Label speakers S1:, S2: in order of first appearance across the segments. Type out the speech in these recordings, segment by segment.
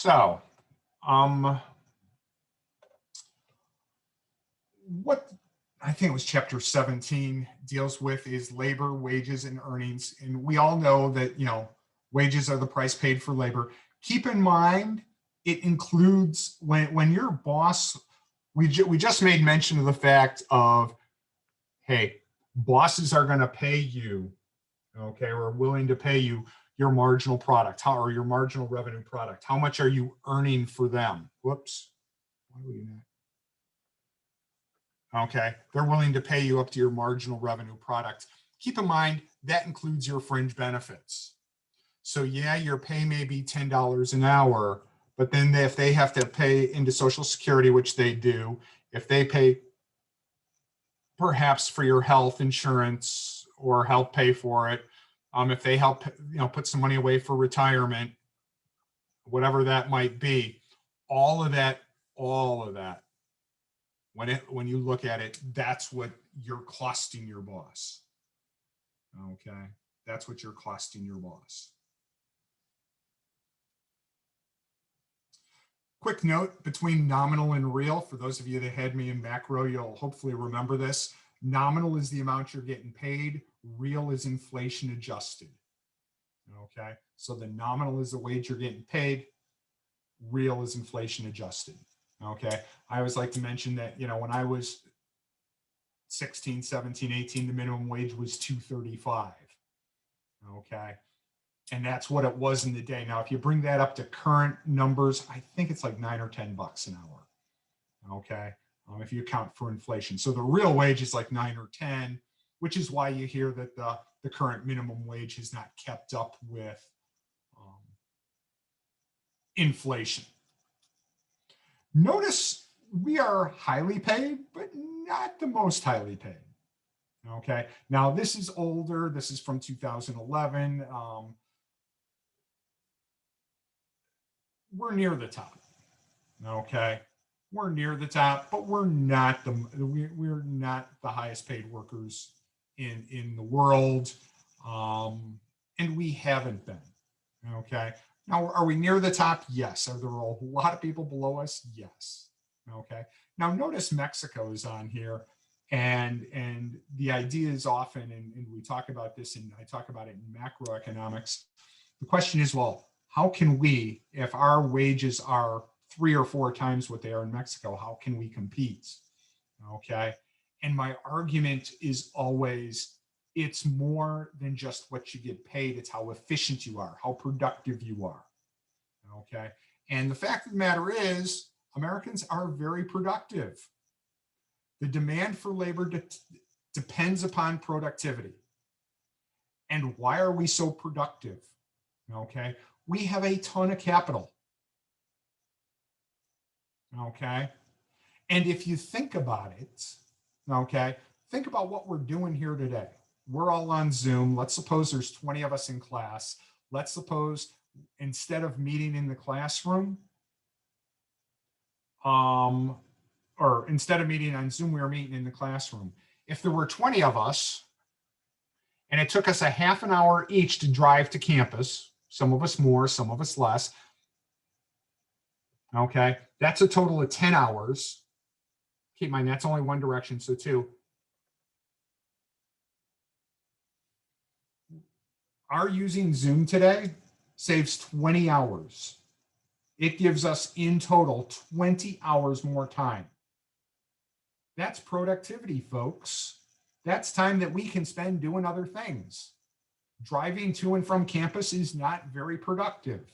S1: So, what I think it was chapter 17 deals with is labor, wages, and earnings. And we all know that, wages are the price paid for labor. Keep in mind, it includes when your boss, we just made mention of the fact of, hey, bosses are going to pay you, okay, or willing to pay you your marginal product, or your marginal revenue product. How much are you earning for them? Whoops. Why are we not? Okay, they're willing to pay you up to your marginal revenue product. Keep in mind, that includes your fringe benefits. So yeah, your pay may be $10 an hour, but then if they have to pay into Social Security, which they do, if they pay perhaps for your health insurance or help pay for it, if they help, put some money away for retirement, whatever that might be, all of that, when you look at it, that's what you're costing your boss. Okay, that's what you're costing your boss. Quick note between nominal and real, for those of you that had me in macro, you'll hopefully remember this. Nominal is the amount you're getting paid. Real is inflation adjusted. Okay, so the nominal is the wage you're getting paid. Real is inflation adjusted. Okay, I always like to mention that, when I was 16, 17, 18, the minimum wage was $2.35. Okay, and that's what it was in the day. Now, if you bring that up to current numbers, I think it's like $9 or $10 an hour. Okay, if you account for inflation. So the real wage is like 9 or 10, which is why you hear that the current minimum wage has not kept up with inflation. Notice we are highly paid, but not the most highly paid. Okay, now this is older. This is from 2011. We're near the top. Okay, we're near the top, but we're not the highest paid workers in the world, and we haven't been. Okay, now are we near the top? Yes. Are there a lot of people below us? Yes. Okay, now notice Mexico is on here, and the idea is often, and we talk about this, and I talk about it in macroeconomics. The question is, well, how can we, if our wages are 3 or 4 times what they are in Mexico, how can we compete? Okay, and my argument is always, it's more than just what you get paid. It's how efficient you are, how productive you are. Okay, and the fact of the matter is, Americans are very productive. The demand for labor depends upon productivity. And why are we so productive? Okay, we have a ton of capital. Okay, and if you think about it, okay, think about what we're doing here today. We're all on Zoom. Let's suppose there's 20 of us in class. Let's suppose instead of meeting in the classroom, or instead of meeting on Zoom, we were meeting in the classroom. If there were 20 of us and it took us a half an hour each to drive to campus, some of us more, some of us less, okay, that's a total of 10 hours. Keep in mind, that's only one direction, so 2. Our using Zoom today saves 20 hours. It gives us in total 20 hours more time. That's productivity, folks. That's time that we can spend doing other things. Driving to and from campus is not very productive.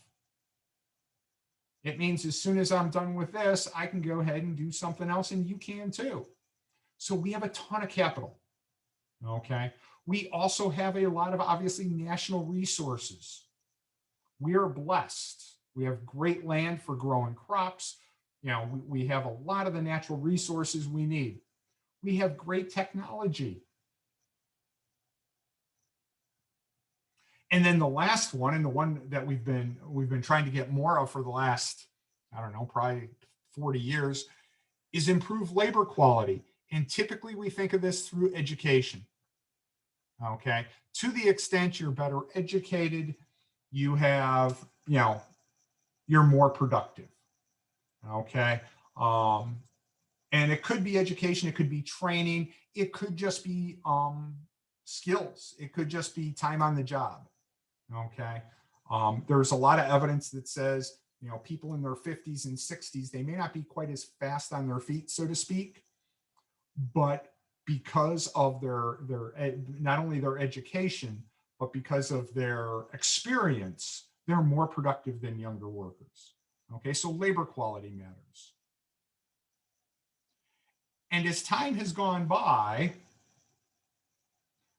S1: It means as soon as I'm done with this, I can go ahead and do something else, and you can too. So we have a ton of capital. Okay. We also have a lot of, obviously, national resources. We are blessed. We have great land for growing crops. We have a lot of the natural resources we need. We have great technology. And then the last one, and the one that we've been trying to get more of for the last, I don't know, probably 40 years, is improve labor quality. And typically we think of this through education. Okay, to the extent you're better educated, you have, you're more productive. Okay. And it could be education, it could be training, it could just be skills, it could just be time on the job. Okay. There's a lot of evidence that says, you know, people in their 50s and 60s, they may not be quite as fast on their feet, so to speak, but because of their not only their education, but because of their experience, they're more productive than younger workers. Okay, so labor quality matters. And as time has gone by,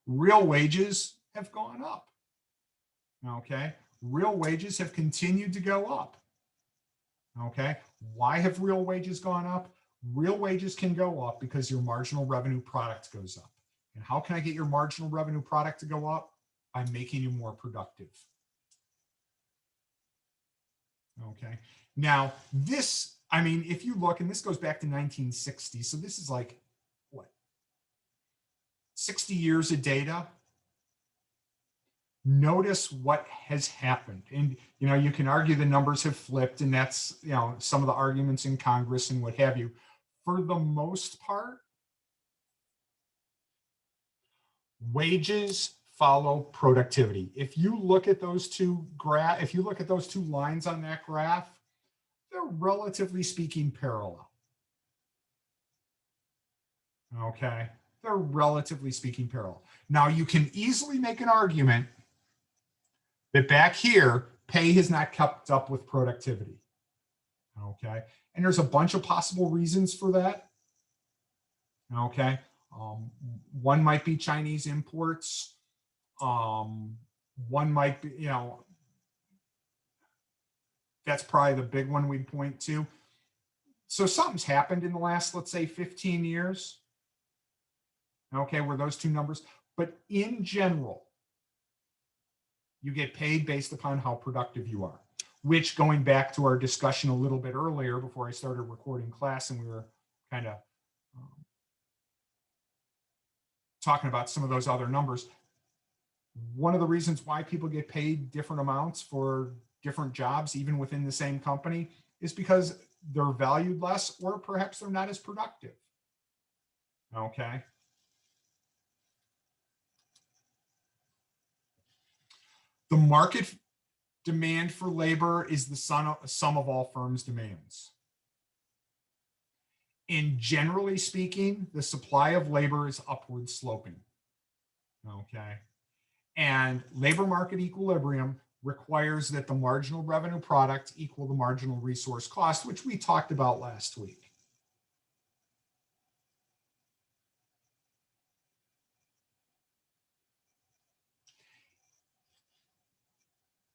S1: real wages have gone up. Okay, real wages have continued to go up. Okay, why have real wages gone up? Real wages can go up because your marginal revenue product goes up. And how can I get your marginal revenue product to go up? By making you more productive. Okay, now this, I mean, if you look, and this goes back to 1960, so this is like, what, 60 years of data. Notice what has happened. And, you know, you can argue the numbers have flipped, and that's, you know, some of the arguments in Congress and what have you. For the most part, wages follow productivity. If you look at those two lines on that graph, they're relatively speaking parallel. Okay, they're relatively speaking parallel. Now you can easily make an argument that back here, pay has not kept up with productivity. Okay, and there's a bunch of possible reasons for that. Okay, one might be Chinese imports. One might be, you know, that's probably the big one we'd point to. So something's happened in the last, let's say, 15 years. Okay, where those two numbers, but in general, you get paid based upon how productive you are, which, going back to our discussion a little bit earlier before I started recording class, and we were kind of talking about some of those other numbers. One of the reasons why people get paid different amounts for different jobs, even within the same company, is because they're valued less, or perhaps they're not as productive. Okay. The market demand for labor is the sum of all firms' demands. And generally speaking, the supply of labor is upward sloping. Okay. And labor market equilibrium requires that the marginal revenue product equal the marginal resource cost, which we talked about last week.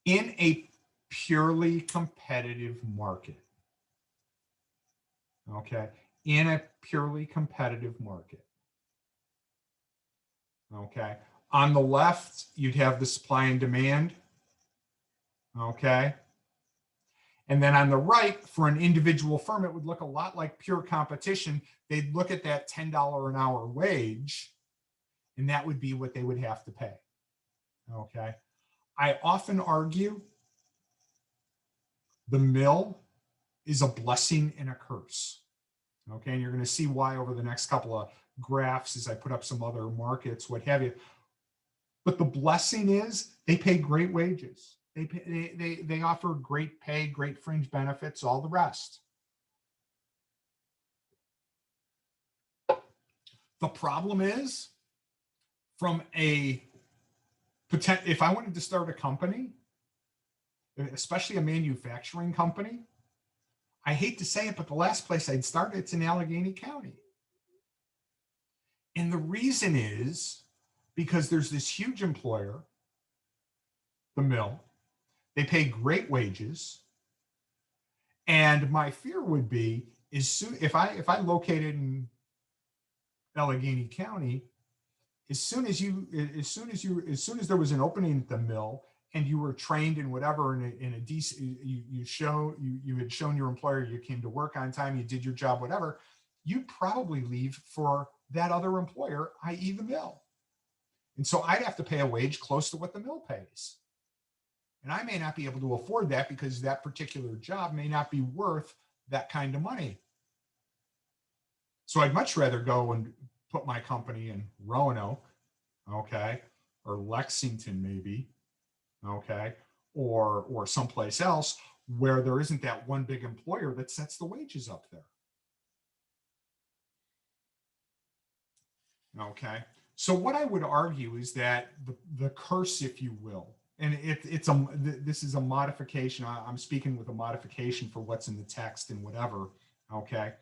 S1: In a purely competitive market, okay, in a purely competitive market, okay, on the left, you'd have the supply and demand, okay, and then on the right, for an individual firm, it would look a lot like pure competition. They'd look at that $10 an hour wage, and that would be what they would have to pay, okay. I often argue the mill is a blessing and a curse. Okay, and you're going to see why over the next couple of graphs as I put up some other markets, what have you. But the blessing is they pay great wages. They offer great pay, great fringe benefits, all the rest. The problem is, from a if I wanted to start a company, especially a manufacturing company, I hate to say it, but the last place I'd start, it's in Allegheny County. And the reason is because there's this huge employer, the mill. They pay great wages. And my fear would be, is soon if I located in Allegheny County, as soon as there was an opening at the mill and you were trained in whatever in a decent, you had shown your employer you came to work on time, you did your job, whatever, you'd probably leave for that other employer, i.e. the mill. And so I'd have to pay a wage close to what the mill pays. And I may not be able to afford that because that particular job may not be worth that kind of money. So I'd much rather go and put my company in Roanoke, okay, or Lexington maybe, okay, or someplace else where there isn't that one big employer that sets the wages up there. Okay, so what I would argue is that the curse, if you will, and this is a modification. I'm speaking with a modification for what's in the text and whatever. Okay,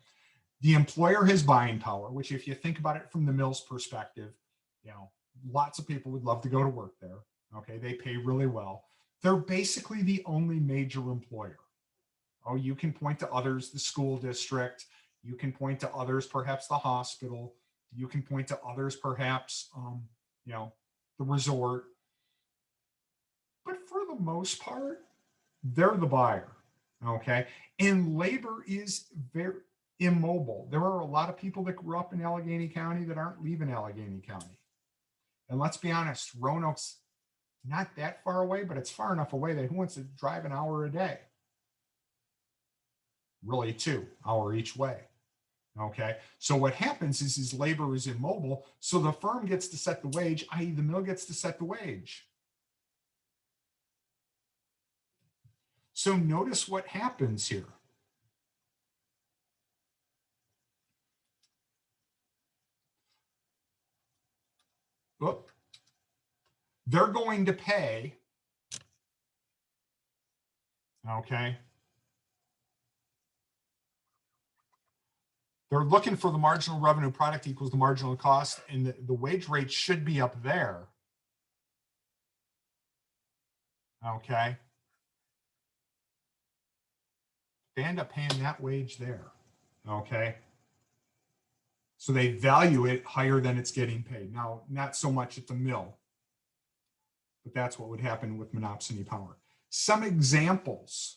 S1: the employer has buying power, which if you think about it from the mill's perspective, lots of people would love to go to work there. Okay, they pay really well. They're basically the only major employer. Oh, you can point to others, the school district. You can point to others, perhaps the hospital. You can point to others, perhaps, the resort. But for the most part, they're the buyer, okay? And labor is very immobile. There are a lot of people that grew up in Allegheny County that aren't leaving Allegheny County. And let's be honest, Roanoke's not that far away, but it's far enough away that who wants to drive an hour a day? Really 2 hours each way. Okay, so what happens is labor is immobile, so the firm gets to set the wage, i.e. the mill gets to set the wage. So notice what happens here. Look, they're going to pay, okay, they're looking for the marginal revenue product equals the marginal cost, and the wage rate should be up there. Okay. They end up paying that wage there. Okay. So they value it higher than it's getting paid. Now, not so much at the mill, but that's what would happen with monopsony power. Some examples.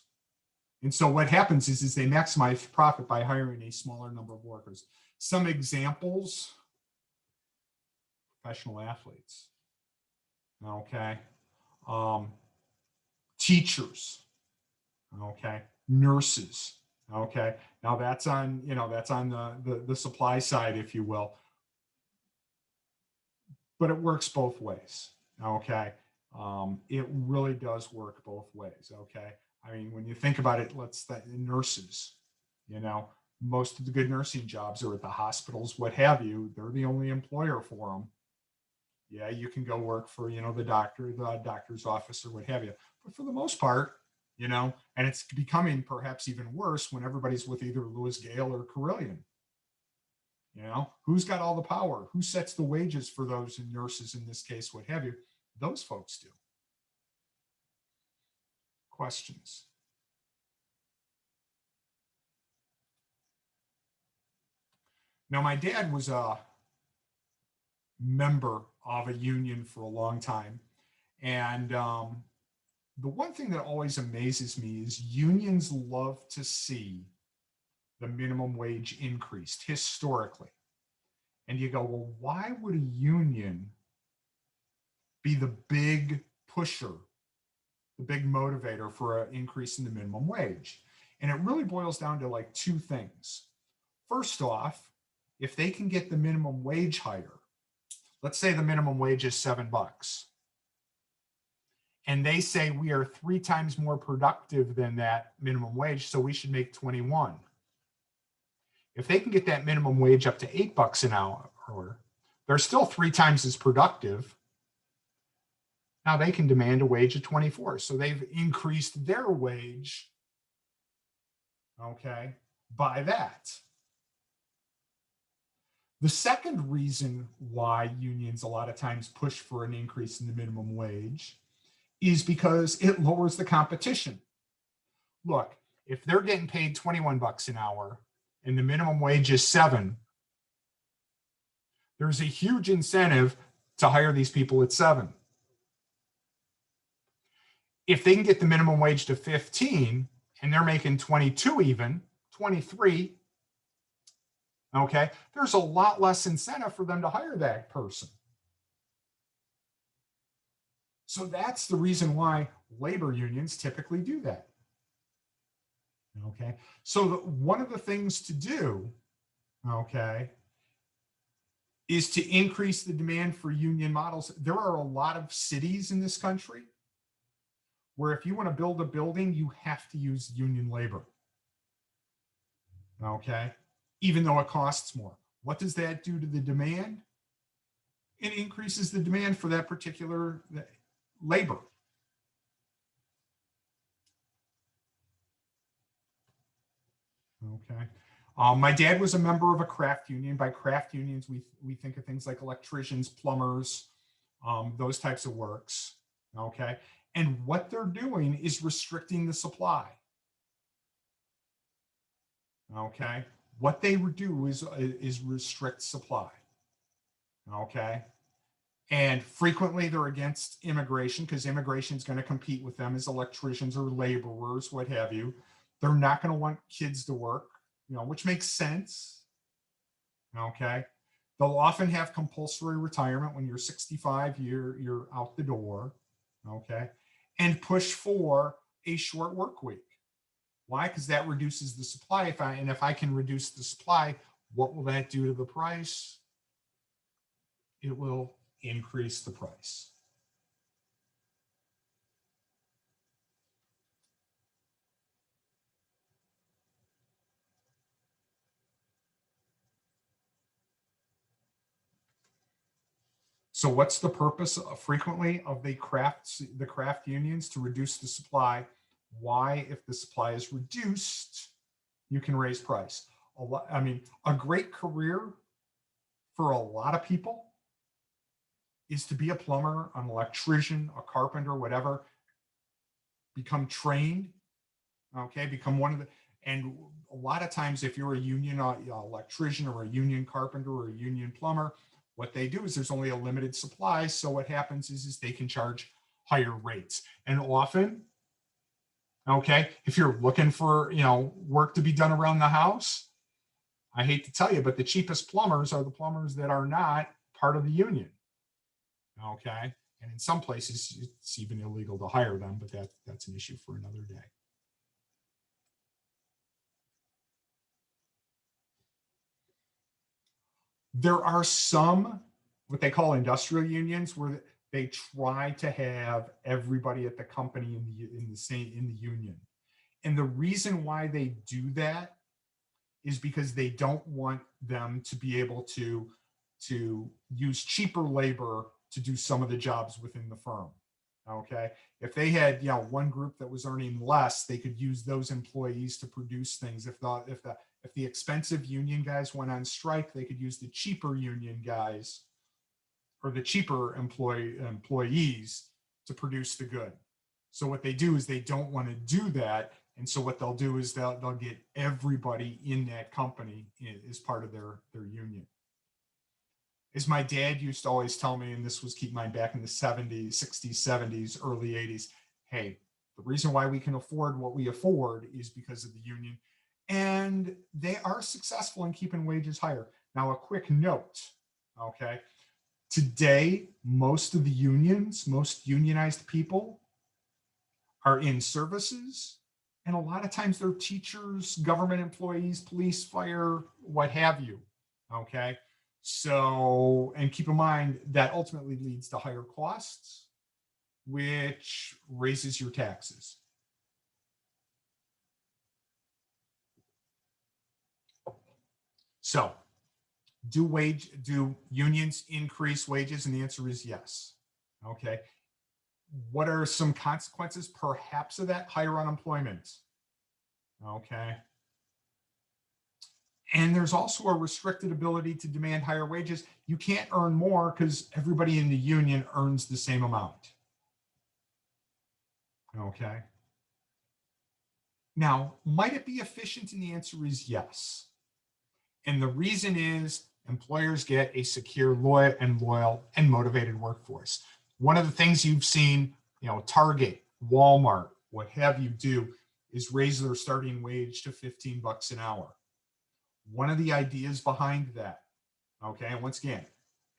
S1: And so what happens is they maximize profit by hiring a smaller number of workers. Some examples, professional athletes, okay, teachers, okay, nurses, okay. Now that's on, that's on the supply side, if you will, but it works both ways, okay. It really does work both ways, okay. I mean, when you think about it, nurses, most of the good nursing jobs are at the hospitals, what have you. They're the only employer for them. Yeah, you can go work for, the doctor's office or what have you. But for the most part, and it's becoming perhaps even worse when everybody's with either Lewis Gale or Carillion. Who's got all the power? Who sets the wages for those nurses in this case, what have you? Those folks do. Questions? Now, my dad was a member of a union for a long time. And the one thing that always amazes me is unions love to see the minimum wage increased historically. And you go, well, why would a union be the big pusher, the big motivator for an increase in the minimum wage? And it really boils down to like 2 things. First off, if they can get the minimum wage higher, let's say the minimum wage is $7, and they say we are 3 times more productive than that minimum wage, so we should make 21. If they can get that minimum wage up to $8 an hour, they're still 3 times as productive. Now they can demand a wage of 24. So they've increased their wage, okay, by that. The second reason why unions a lot of times push for an increase in the minimum wage is because it lowers the competition. Look, if they're getting paid $21 an hour and the minimum wage is $7, there's a huge incentive to hire these people at $7. If they can get the minimum wage to 15 and they're making 22 even, 23, okay, there's a lot less incentive for them to hire that person. So that's the reason why labor unions typically do that. Okay, so one of the things to do, okay, is to increase the demand for union models. There are a lot of cities in this country where if you want to build a building, you have to use union labor. Okay, even though it costs more. What does that do to the demand? It increases the demand for that particular labor. Okay. My dad was a member of a craft union. By craft unions, we think of things like electricians, plumbers, those types of works. Okay. And what they're doing is restricting the supply. Okay. What they do is restrict supply. Okay. And frequently they're against immigration because immigration is going to compete with them as electricians or laborers, what have you. They're not going to want kids to work, which makes sense. Okay. They'll often have compulsory retirement when you're 65, you're out the door. Okay. And push for a short work week. Why? Because that reduces the supply. If I can reduce the supply, what will that do to the price? It will increase the price. So what's the purpose frequently of the craft unions? To reduce the supply. Why? If the supply is reduced, you can raise price. A great career for a lot of people is to be a plumber, an electrician, a carpenter, whatever. Become trained, okay? Become one of the, and a lot of times if you're a union electrician or a union carpenter or a union plumber, what they do is there's only a limited supply. So what happens is they can charge higher rates. And often, okay, if you're looking for, work to be done around the house, I hate to tell you, but the cheapest plumbers are the plumbers that are not part of the union. Okay. And in some places, it's even illegal to hire them, but that's an issue for another day. There are some, what they call industrial unions, where they try to have everybody at the company in the union. And the reason why they do that is because they don't want them to be able to use cheaper labor to do some of the jobs within the firm. Okay. If they had, one group that was earning less, they could use those employees to produce things. If the expensive union guys went on strike, they could use the cheaper union guys or the cheaper employees to produce the good. So what they do is they don't want to do that. And so what they'll do is they'll get everybody in that company as part of their union. As my dad used to always tell me, and this was, keep in mind, back in the 70s, 60s, 70s, early 80s, hey, the reason why we can afford what we afford is because of the union. And they are successful in keeping wages higher. Now, a quick note, okay? Today, most of the unions, most unionized people are in services. And a lot of times they're teachers, government employees, police, fire, what have you, okay? So, and keep in mind that ultimately leads to higher costs, which raises your taxes. So, do unions increase wages? And the answer is yes. Okay. What are some consequences perhaps of that? Higher unemployment. Okay. And there's also a restricted ability to demand higher wages. You can't earn more because everybody in the union earns the same amount. Okay. Now, might it be efficient? And the answer is yes. And the reason is employers get a secure, loyal, and motivated workforce. One of the things you've seen, Target, Walmart, what have you do is raise their starting wage to $15 an hour. One of the ideas behind that, okay, and once again,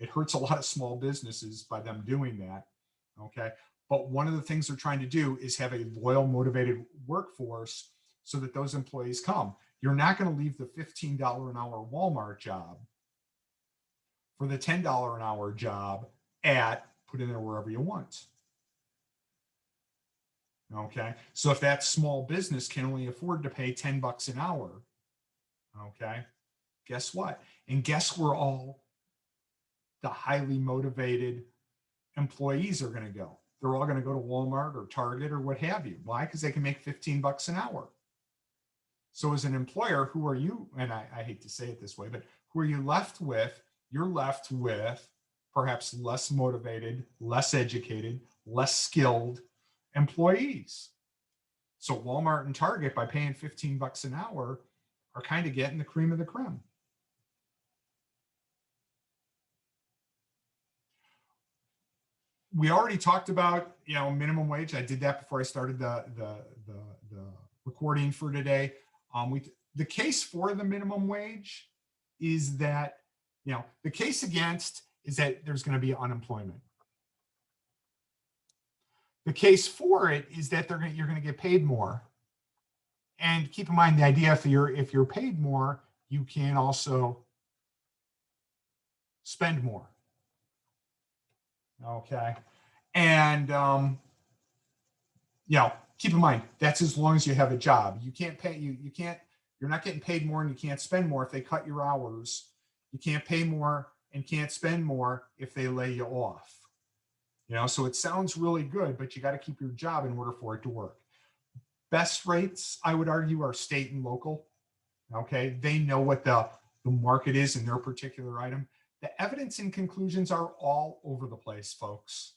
S1: it hurts a lot of small businesses by them doing that, okay, But one of the things they're trying to do is have a loyal, motivated workforce so that those employees come. You're not going to leave the $15 an hour Walmart job for the $10 an hour job at, put in there wherever you want. Okay. So if that small business can only afford to pay $10 an hour, okay, guess what? And guess where all the highly motivated employees are going to go? They're all going to go to Walmart or Target or what have you. Why? Because they can make $15 an hour. So as an employer, who are you? And I hate to say it this way, but who are you left with? You're left with perhaps less motivated, less educated, less skilled employees. So Walmart and Target, by paying $15 an hour, are kind of getting the cream of the creme. We already talked about, minimum wage. I did that before I started the recording for today. The case for the minimum wage is that, the case against is that there's going to be unemployment. The case for it is that you're going to get paid more. And keep in mind the idea, if you're paid more, you can also spend more. Okay. And, keep in mind, that's as long as you have a job. You can't pay, you're not getting paid more and you can't spend more if they cut your hours. You can't pay more and can't spend more if they lay you off. So it sounds really good, but you got to keep your job in order for it to work. Best rates, I would argue, are state and local. Okay. They know what the market is in their particular item. The evidence and conclusions are all over the place, folks.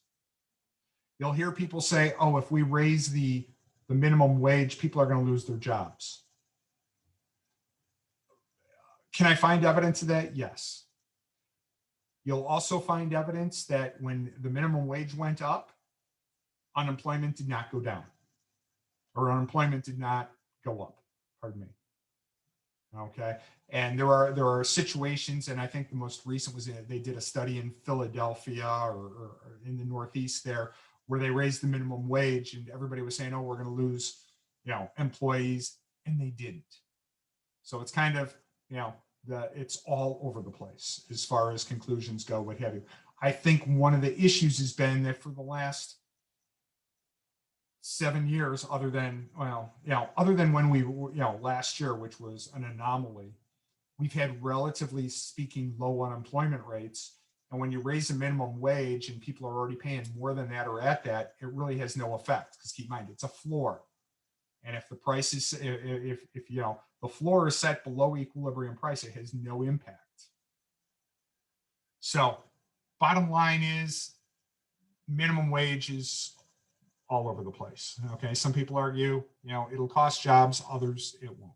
S1: You'll hear people say, oh, if we raise the minimum wage, people are going to lose their jobs. Can I find evidence of that? Yes. You'll also find evidence that when the minimum wage went up, unemployment did not go down, or unemployment did not go up, pardon me. Okay. And there are situations, and I think the most recent was they did a study in Philadelphia or in the Northeast there, where they raised the minimum wage and everybody was saying, oh, we're going to lose, employees, and they didn't. So it's kind of, it's all over the place as far as conclusions go, what have you. I think one of the issues has been that for the last 7 years, other than when we, last year, which was an anomaly, we've had relatively speaking low unemployment rates. And when you raise the minimum wage and people are already paying more than that or at that, it really has no effect, because keep in mind, it's a floor. And if the price is, if the floor is set below equilibrium price, it has no impact. So bottom line is minimum wage is all over the place. Okay. Some people argue, it'll cost jobs, others it won't.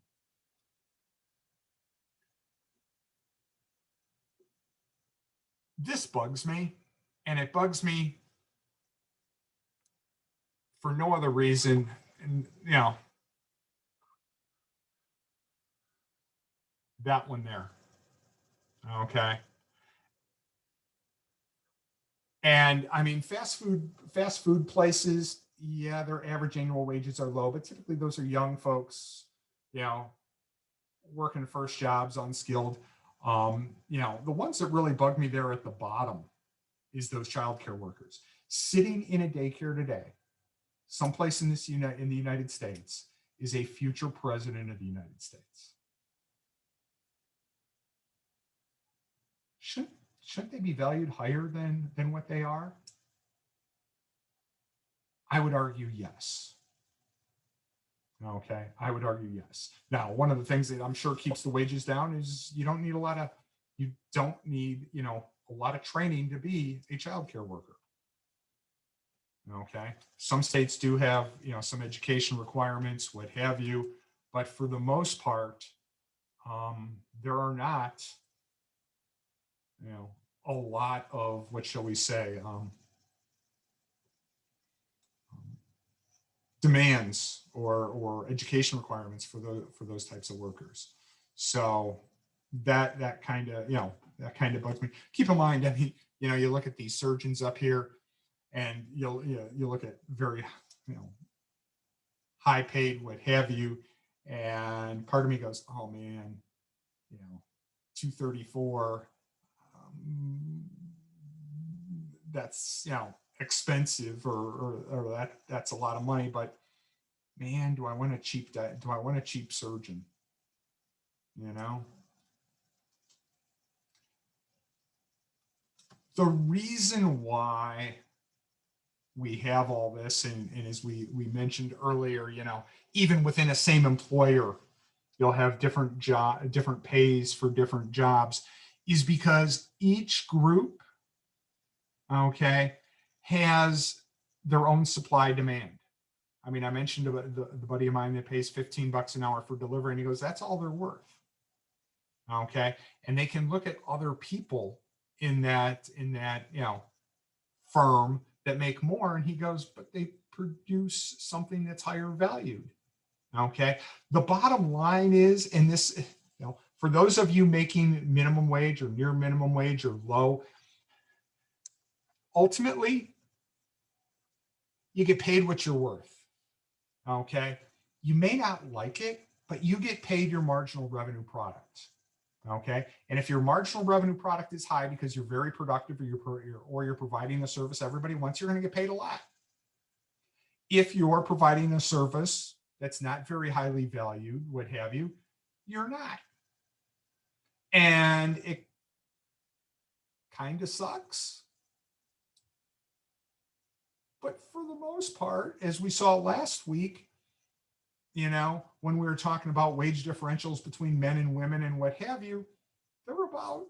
S1: This bugs me, and it bugs me for no other reason. And, that one there. Okay. And I mean, fast food places, yeah, their average annual wages are low, but typically those are young folks, working first jobs, unskilled. The ones that really bug me there at the bottom is those childcare workers sitting in a daycare today, someplace in the United States, is a future president of the United States. Shouldn't they be valued higher than what they are? I would argue yes. Okay, I would argue yes. Now, one of the things that I'm sure keeps the wages down is you don't need a lot of training to be a childcare worker. Okay, some states do have, some education requirements, what have you, but for the most part, there are not, a lot of, what shall we say, demands or education requirements for those types of workers. So that kind of bugs me. Keep in mind, I mean, you look at these surgeons up here, and you look at very, high paid, what have you, and part of me goes, oh man, 234, that's expensive, or that's a lot of money, but man, do I want a cheap surgeon? The reason why we have all this, and as we mentioned earlier, even within a same employer, you'll have different pays for different jobs, is because each group, okay, has their own supply demand. I mean, I mentioned the buddy of mine that pays $15 an hour for delivery, and he goes, that's all they're worth. Okay. And they can look at other people in that firm that make more, and he goes, but they produce something that's higher valued. Okay. The bottom line is, and this, for those of you making minimum wage or near minimum wage or low, ultimately, you get paid what you're worth. Okay. You may not like it, but you get paid your marginal revenue product. Okay. And if your marginal revenue product is high because you're very productive, or you're providing a service everybody wants, you're going to get paid a lot. If you're providing a service that's not very highly valued, what have you, you're not. And it kind of sucks. But for the most part, as we saw last week, when we were talking about wage differentials between men and women and what have you, they're about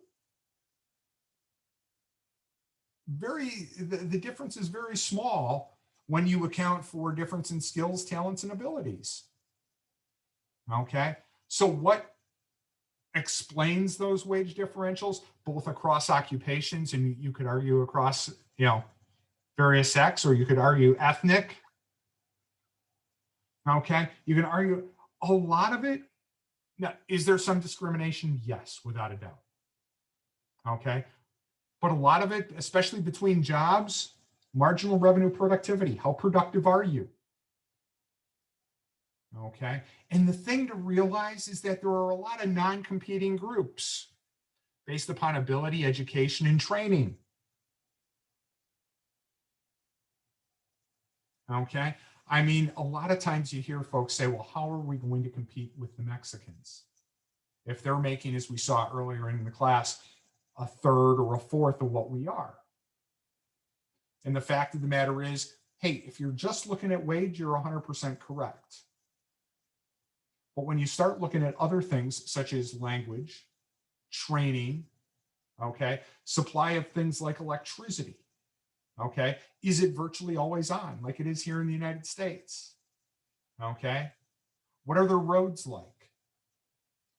S1: the difference is very small when you account for difference in skills, talents, and abilities. Okay. So what explains those wage differentials, both across occupations, and you could argue across, various sex, or you could argue ethnic. Okay. You can argue a lot of it. Now, is there some discrimination? Yes, without a doubt. Okay. But a lot of it, especially between jobs, marginal revenue productivity. How productive are you? Okay. And the thing to realize is that there are a lot of non-competing groups based upon ability, education, and training. Okay. I mean, a lot of times you hear folks say, well, how are we going to compete with the Mexicans if they're making, as we saw earlier in the class, a third or a fourth of what we are? And the fact of the matter is, hey, if you're just looking at wage, you're 100% correct. But when you start looking at other things such as language, training, okay, supply of things like electricity, okay, is it virtually always on like it is here in the United States? Okay, what are the roads like?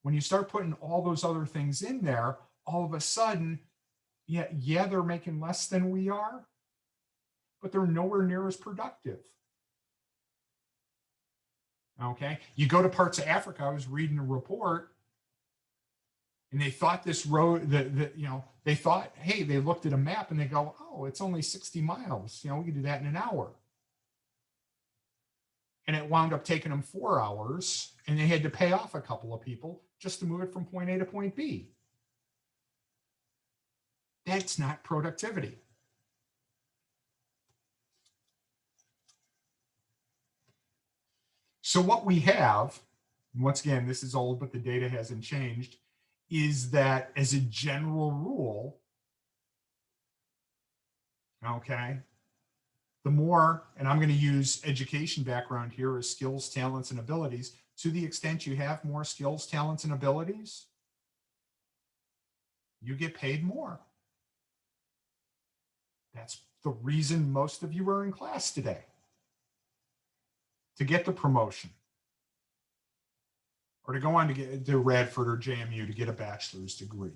S1: When you start putting all those other things in there, all of a sudden, yeah, they're making less than we are, but they're nowhere near as productive. Okay, you go to parts of Africa. I was reading a report, and they thought this road they thought, hey, they looked at a map and they go, oh, it's only 60 miles. We can do that in an hour. And it wound up taking them 4 hours, and they had to pay off a couple of people just to move it from point A to point B. That's not productivity. So what we have, once again, this is old, but the data hasn't changed, is that as a general rule, okay, the more, and I'm going to use education background here as skills, talents, and abilities, to the extent you have more skills, talents, and abilities, you get paid more. That's the reason most of you are in class today, to get the promotion, or to go on to get to Radford or JMU to get a bachelor's degree.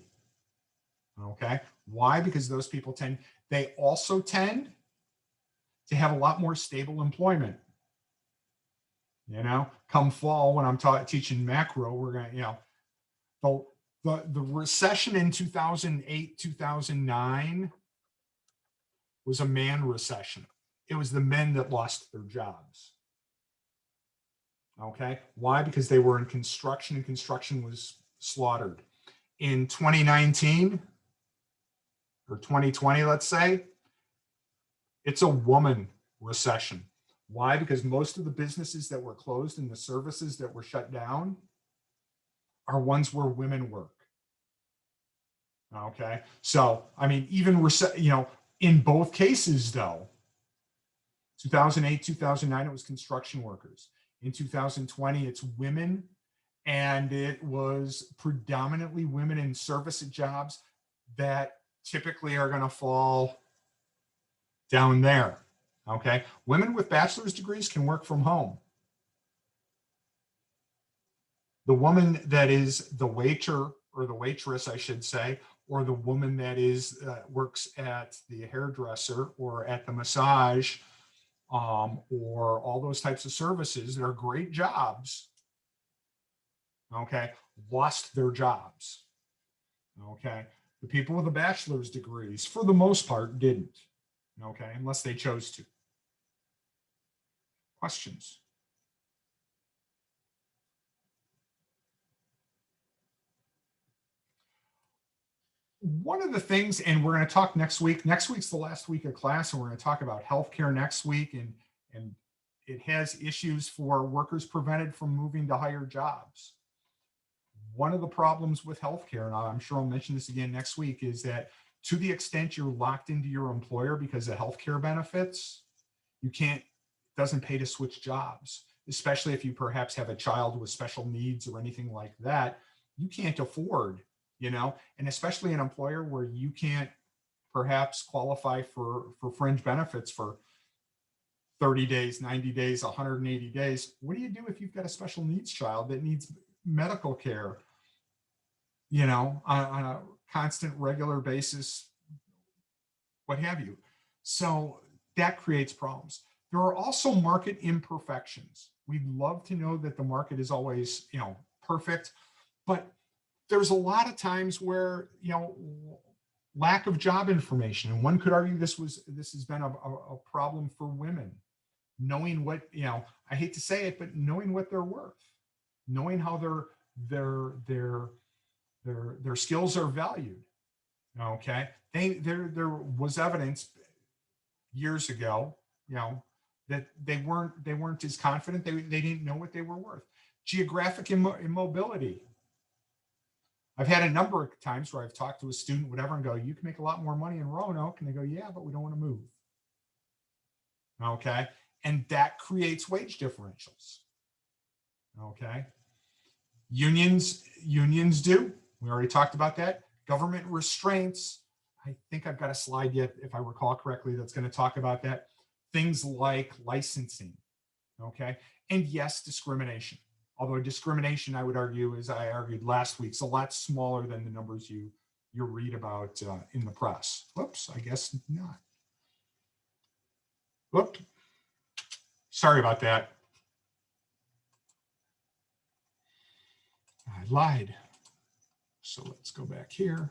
S1: Okay, why? Because those people they also tend to have a lot more stable employment. Come fall, when I'm teaching macro, we're going to, the recession in 2008, 2009 was a man recession. It was the men that lost their jobs. Okay, why? Because they were in construction and construction was slaughtered. In 2019 or 2020, let's say, it's a woman recession. Why? Because most of the businesses that were closed and the services that were shut down are ones where women work. Okay, so I mean, even in both cases though, 2008, 2009, it was construction workers. In 2020, it's women, and it was predominantly women in service jobs that typically are going to fall down there. Okay, women with bachelor's degrees can work from home. The woman that is the waiter or the waitress, I should say, or the woman that is works at the hairdresser or at the massage, or all those types of services that are great jobs, okay, lost their jobs. Okay, the people with the bachelor's degrees, for the most part, didn't. Okay, unless they chose to. Questions? One of the things, and we're going to talk next week. Next week's the last week of class, and we're going to talk about healthcare next week, and it has issues for workers prevented from moving to higher jobs. One of the problems with healthcare, and I'm sure I'll mention this again next week, is that to the extent you're locked into your employer because of healthcare benefits, it doesn't pay to switch jobs, especially if you perhaps have a child with special needs or anything like that. You can't afford, and especially an employer where you can't perhaps qualify for fringe benefits for 30 days, 90 days, 180 days. What do you do if you've got a special needs child that needs medical care, on a constant, regular basis, what have you? So that creates problems. There are also market imperfections. We'd love to know that the market is always, perfect, but there's a lot of times where, lack of job information. And one could argue this has been a problem for women. Knowing what, I hate to say it, but knowing what they're worth, knowing how their skills are valued. Okay, there was evidence years ago, that they weren't as confident. They didn't know what they were worth. Geographic immobility. I've had a number of times where I've talked to a student, whatever, and go, "You can make a lot more money in Roanoke," and they go, "Yeah, but we don't want to move." Okay, and that creates wage differentials. Okay, unions do. We already talked about that. Government restraints. I think I've got a slide yet, if I recall correctly, that's going to talk about that. Things like licensing. Okay, and yes, discrimination. Although discrimination, I would argue, as I argued last week, is a lot smaller than the numbers you read about in the press. Whoops, I guess not. Whoops. Sorry about that. I lied. So let's go back here.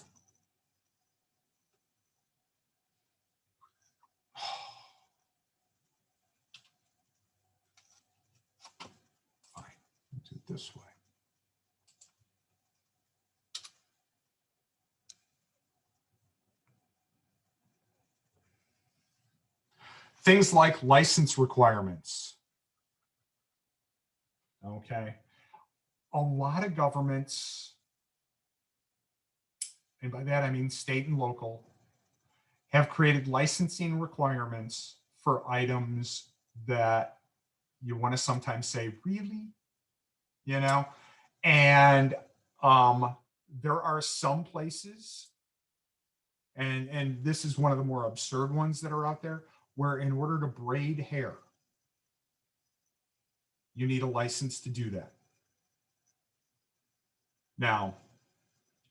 S1: Fine, do it this way. Things like license requirements. Okay. A lot of governments, and by that I mean state and local, have created licensing requirements for items that you want to sometimes say, really? And there are some places, and this is one of the more absurd ones that are out there, where in order to braid hair, you need a license to do that. Now,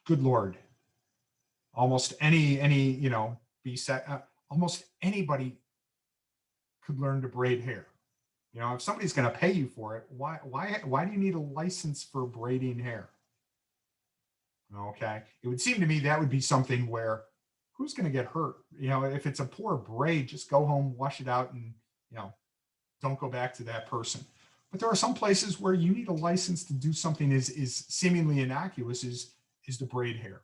S1: good Lord, almost almost anybody could learn to braid hair. If somebody's going to pay you for it, why do you need a license for braiding hair? Okay, it would seem to me that would be something where who's going to get hurt? You know, if it's a poor braid, just go home, wash it out, and, you know, don't go back to that person. But there are some places where you need a license to do something is seemingly innocuous, is to braid hair.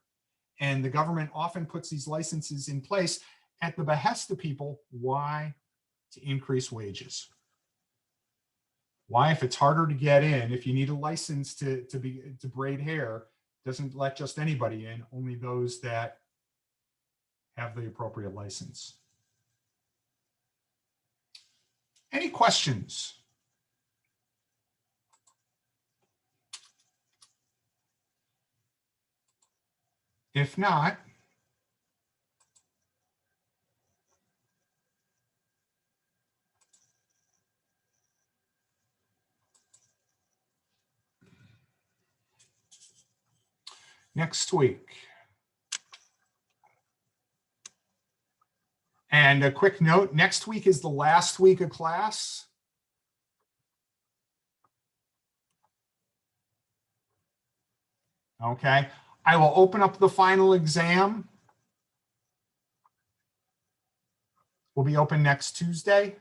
S1: And the government often puts these licenses in place at the behest of people. Why? To increase wages. Why? If it's harder to get in, if you need a license to braid hair, doesn't let just anybody in, only those that have the appropriate license. Any questions? If not, next week. And a quick note, next week is the last week of class. Okay, I will open up the final exam. Will be open next Tuesday.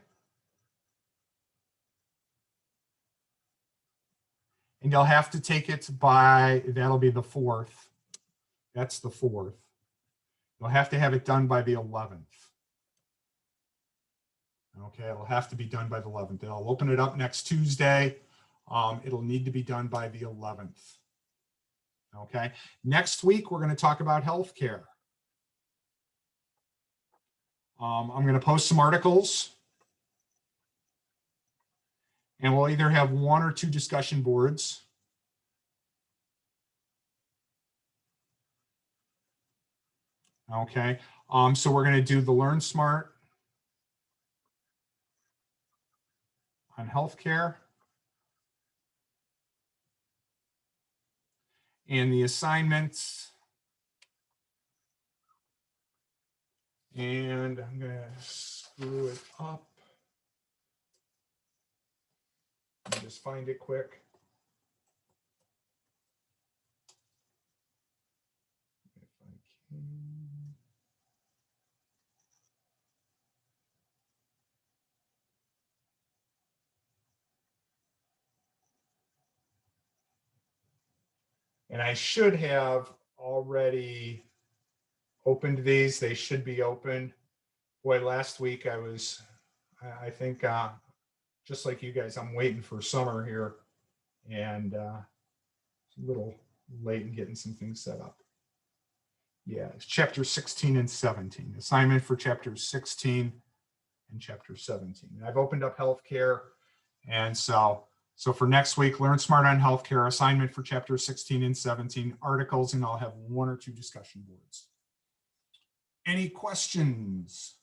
S1: And you'll have to take it by, that'll be the 4th. That's the 4th. You'll have to have it done by the 11th. Okay, it'll have to be done by the 11th. I'll open it up next Tuesday. It'll need to be done by the 11th. Okay, next week we're going to talk about healthcare. I'm going to post some articles. And we'll either have 1 or 2 discussion boards. Okay, so we're going to do the Learn Smart on healthcare. And the assignments. And I'm going to screw it up. Let me just find it quick. If I can. And I should have already opened these. They should be open. Boy, last week I think, just like you guys, I'm waiting for summer here, and a little late in getting some things set up. Yeah, it's chapter 16 and 17. Assignment for chapters 16 and chapter 17. And I've opened up healthcare, and so for next week, Learn Smart on healthcare, assignment for chapter 16 and 17, articles, and I'll have 1 or 2 discussion boards. Any questions?